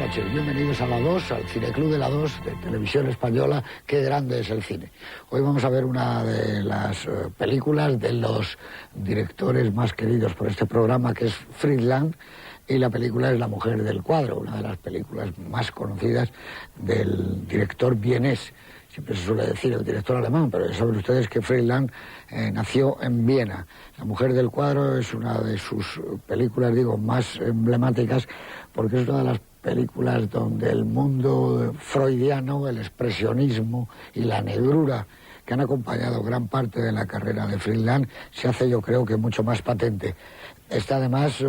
noches, bienvenidos a La 2, al Cineclub de La 2 de Televisión Española. Qué grande es el cine. Hoy vamos a ver una de las películas de los directores más queridos por este programa, que es Fritz Lang, y la película es La mujer del cuadro, una de las películas más conocidas del director vienés. Siempre se suele decir el director alemán, pero ya saben ustedes que Fritz Lang nació en Viena. La mujer del cuadro es una de sus películas, más emblemáticas, porque es una de las películas donde el mundo freudiano, el expresionismo y la negrura que han acompañado gran parte de la carrera de Fritz Lang se hace, yo creo, que mucho más patente. Está además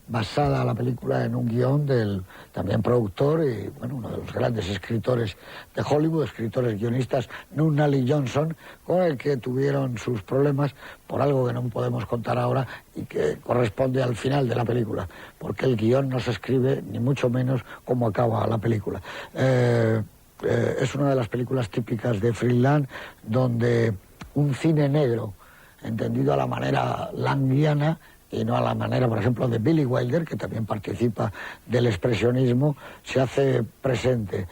basada la película en un guión del también productor y uno de los grandes escritores de Hollywood, escritores guionistas, Nunnally Johnson, con el que tuvieron sus problemas por algo que no podemos contar ahora y que corresponde al final de la película, porque el guión no se escribe ni mucho menos cómo acaba la película. Es una de las películas típicas de Fritz Lang, donde un cine negro, entendido a la manera langiana, y no a la manera, por ejemplo, de Billy Wilder, que también participa del expresionismo, se hace presente.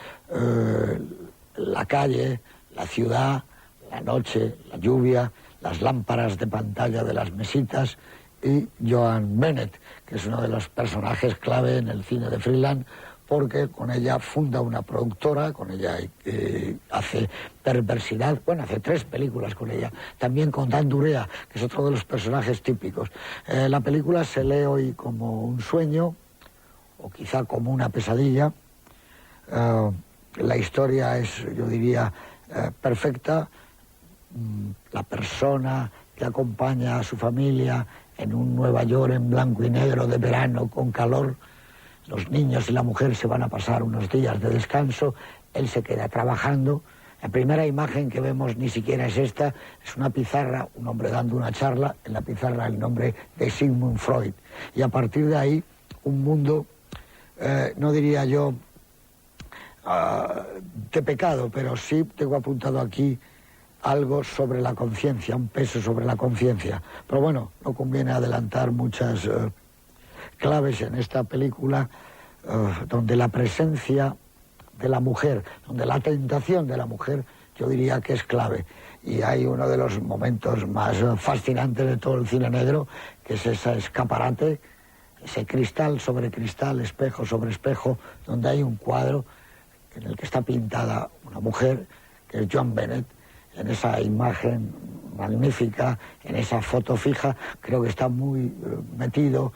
La calle, la ciudad, la noche, la lluvia, las lámparas de pantalla de las mesitas, y Joan Bennett, que es uno de los personajes clave en el cine de Fritz Lang, porque con ella funda una productora, con ella hace Perversidad, hace 3 películas con ella, también con Dan Durea, que es otro de los personajes típicos. La película se lee hoy como un sueño, o quizá como una pesadilla. La historia es, yo diría, perfecta. La persona que acompaña a su familia en un Nueva York en blanco y negro de verano con calor. Los niños y la mujer se van a pasar unos días de descanso, él se queda trabajando. La primera imagen que vemos ni siquiera es esta, es una pizarra, un hombre dando una charla, en la pizarra el nombre de Sigmund Freud. Y a partir de ahí, un mundo, no diría yo de pecado, pero sí tengo apuntado aquí algo sobre la conciencia, un peso sobre la conciencia. Pero bueno, no conviene adelantar muchas claves en esta película, donde la presencia de la mujer, donde la tentación de la mujer, yo diría que es clave. Y hay uno de los momentos más fascinantes de todo el cine negro, que es ese escaparate, ese cristal sobre cristal, espejo sobre espejo, donde hay un cuadro en el que está pintada una mujer, que es Joan Bennett. En esa imagen magnífica, en esa foto fija, creo que está muy metido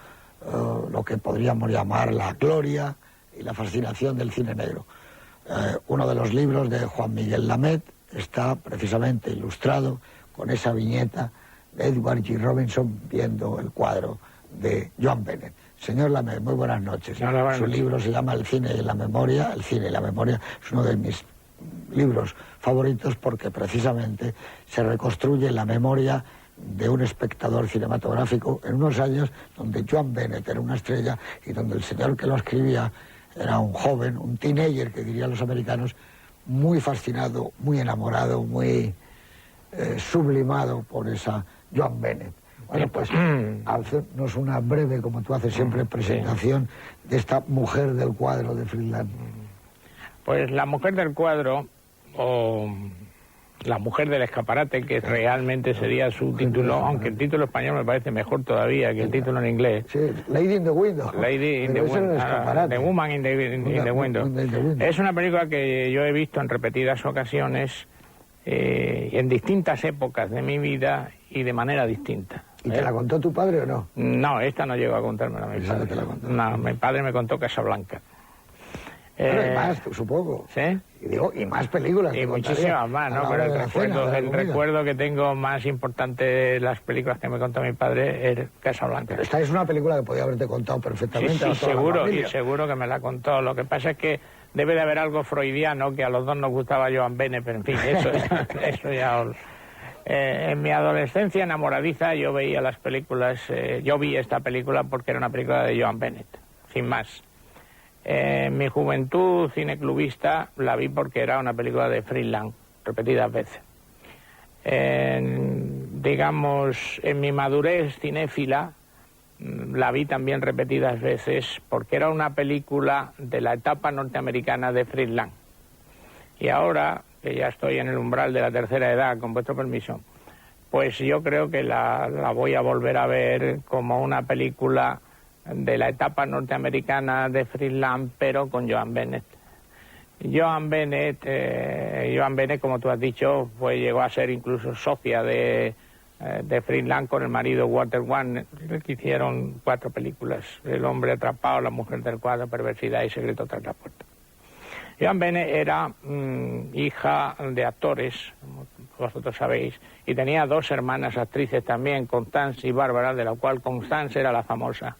lo que podríamos llamar la gloria y la fascinación del cine negro. Uno de los libros de Juan Miguel Lamet está precisamente ilustrado con esa viñeta de Edward G. Robinson viendo el cuadro de Joan Bennett. Señor Lamet, muy buenas noches. Su libro se llama El cine y la memoria. El cine y la memoria es uno de mis libros favoritos porque precisamente se reconstruye la memoria de un espectador cinematográfico en unos años donde Joan Bennett era una estrella y donde el señor que lo escribía era un joven, un teenager, que dirían los americanos, muy fascinado, muy enamorado, muy sublimado por esa Joan Bennett. Bueno, pues haznos una breve, como tú haces siempre, presentación de esta mujer del cuadro de Fritz Lang. Pues La mujer del cuadro, o La mujer del escaparate, que realmente sería su título, aunque el título español me parece mejor todavía que el título en inglés. Sí, Lady in the Window. Lady in the Window. The Woman in the Window. Es una película que yo he visto en repetidas ocasiones, en distintas épocas de mi vida y de manera distinta. ¿Y te la contó tu padre o no? No, esta no llegó a contármela mi padre. No, mi padre me contó Casablanca. Bueno, y más, supongo. ¿Sí? Y más películas. Y muchísimas más, ¿no? Pero el recuerdo que tengo más importante de las películas que me contó mi padre es Casablanca. Pero esta es una película que podía haberte contado perfectamente. Sí, seguro que me la contó. Lo que pasa es que debe de haber algo freudiano, que a los dos nos gustaba Joan Bennett, pero en fin, eso ya... en mi adolescencia enamoradiza yo veía las películas, yo vi esta película porque era una película de Joan Bennett, sin más. En mi juventud cineclubista la vi porque era una película de Fritz Lang, repetidas veces. En mi madurez cinéfila la vi también repetidas veces porque era una película de la etapa norteamericana de Fritz Lang. Y ahora, que ya estoy en el umbral de la tercera edad, con vuestro permiso, pues yo creo que la voy a volver a ver como una película de la etapa norteamericana de Fritz Lang, pero con Joan Bennett. Joan Bennett, como tú has dicho, llegó a ser incluso socia de Fritz Lang con el marido Walter Warner, que hicieron 4 películas: El hombre atrapado, La mujer del cuadro, Perversidad y Secreto tras la puerta. Joan Bennett era hija de actores, como vosotros sabéis, y tenía 2 hermanas actrices también, Constance y Bárbara, de la cual Constance era la famosa.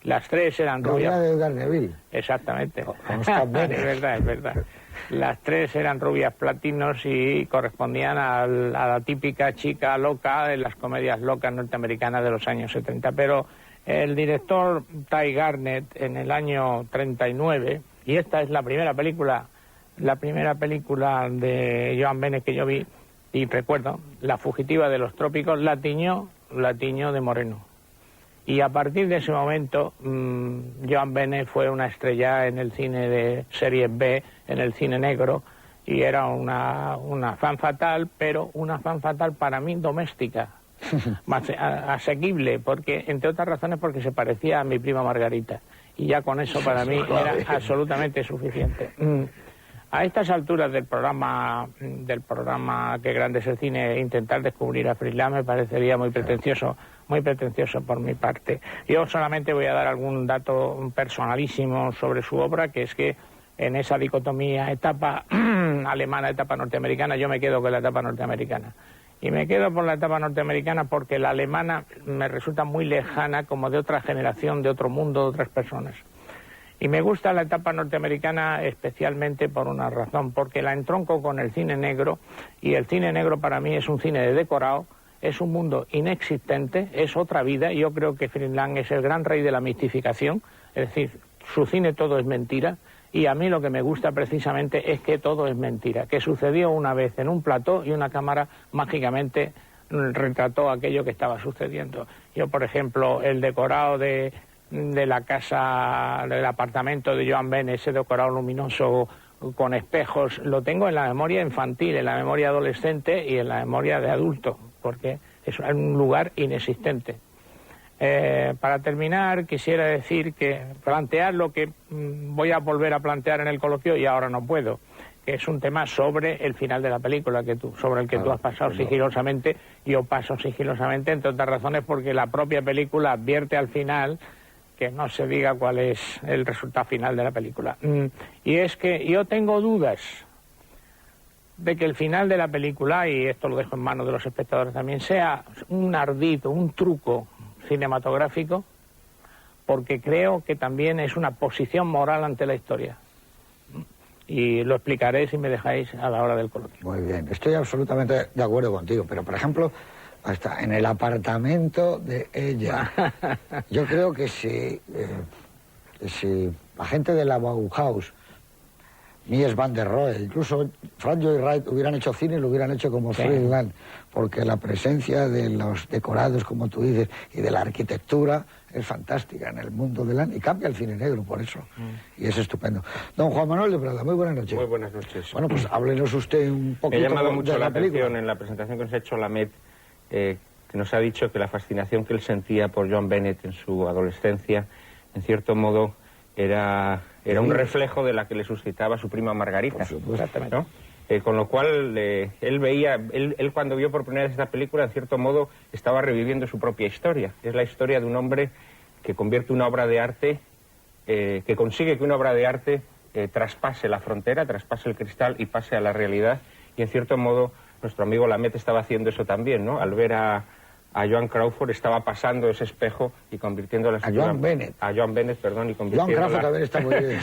Las 3 eran rubias. de Garneville. Exactamente. Es verdad. Las 3 eran rubias platinos y correspondían a la típica chica loca de las comedias locas norteamericanas de los años 70. Pero el director Ty Garnett, en el año 39, y esta es la primera película de Joan Bennett que yo vi, y recuerdo, La fugitiva de los trópicos, la tiñó de moreno. Y a partir de ese momento, Joan Bennett fue una estrella en el cine de serie B, en el cine negro, y era una fan fatal, pero una fan fatal para mí doméstica, más asequible, porque, entre otras razones, porque se parecía a mi prima Margarita. Y ya con eso para mí era absolutamente suficiente. A estas alturas del programa Qué grande es el cine, intentar descubrir a Fritz Lang me parecería muy pretencioso por mi parte. Yo solamente voy a dar algún dato personalísimo sobre su obra, que es que en esa dicotomía etapa alemana, etapa norteamericana, yo me quedo con la etapa norteamericana. Y me quedo por la etapa norteamericana porque la alemana me resulta muy lejana, como de otra generación, de otro mundo, de otras personas. Y me gusta la etapa norteamericana especialmente por una razón, porque la entronco con el cine negro, y el cine negro para mí es un cine de decorado, es un mundo inexistente, es otra vida, y yo creo que Fritz Lang es el gran rey de la mistificación, es decir, su cine todo es mentira, y a mí lo que me gusta precisamente es que todo es mentira, que sucedió una vez en un plató y una cámara mágicamente retrató aquello que estaba sucediendo. Yo, por ejemplo, el decorado de la casa, del apartamento de Joan Bennett, ese decorado luminoso con espejos, lo tengo en la memoria infantil, en la memoria adolescente y en la memoria de adulto, porque es un lugar inexistente. Para terminar, quisiera decir que plantear lo que voy a volver a plantear en el coloquio, y ahora no puedo, que es un tema sobre el final de la película, sobre el que tú has pasado sigilosamente. Yo paso sigilosamente, entre otras razones, porque la propia película advierte al final que no se diga cuál es el resultado final de la película. Y es que yo tengo dudas de que el final de la película, y esto lo dejo en manos de los espectadores también, sea un ardid, un truco cinematográfico, porque creo que también es una posición moral ante la historia. Y lo explicaré, si me dejáis, a la hora del coloquio. Muy bien, estoy absolutamente de acuerdo contigo, pero por ejemplo, hasta en el apartamento de ella, yo creo que si la gente de la Bauhaus, Mies van der Rohe, incluso Frank Lloyd Wright hubieran hecho cine, lo hubieran hecho como Fritz Lang, porque la presencia de los decorados, como tú dices, y de la arquitectura es fantástica en el mundo de Lang, y cambia el cine negro por eso, y es estupendo. Don Juan Manuel de Prada, muy buenas noches. Muy buenas noches. Bueno, pues háblenos usted un poquito Me ha llamado mucho la película. atención en la presentación que nos ha hecho Lamet, que nos ha dicho que la fascinación que él sentía por Joan Bennett en su adolescencia, en cierto modo, era un reflejo de la que le suscitaba su prima Margarita, ¿no? Con lo cual, él cuando vio por primera vez esta película, en cierto modo, estaba reviviendo su propia historia. Es la historia de un hombre que convierte una obra de arte, que consigue que una obra de arte traspase la frontera, traspase el cristal y pase a la realidad. Y en cierto modo, nuestro amigo Lamet estaba haciendo eso también, ¿no? Al ver a Joan Crawford, estaba pasando ese espejo y convirtiéndola en Joan Bennett. A Joan Bennett, perdón, y convirtiéndola... Joan Crawford también está muy bien.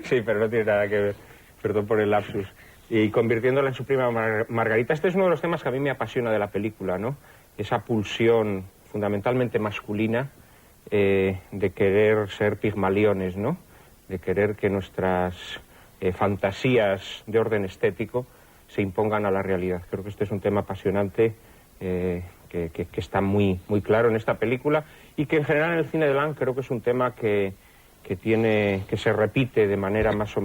Sí, pero no tiene nada que ver. Perdón por el lapsus. Y convirtiéndola en su prima Margarita. Este es uno de los temas que a mí me apasiona de la película, ¿no? Esa pulsión fundamentalmente masculina de querer ser pigmaliones, ¿no? De querer que nuestras fantasías de orden estético se impongan a la realidad. Creo que este es un tema apasionante que está muy claro en esta película, y que en general en el cine de Lang creo que es un tema que se repite de manera más o menos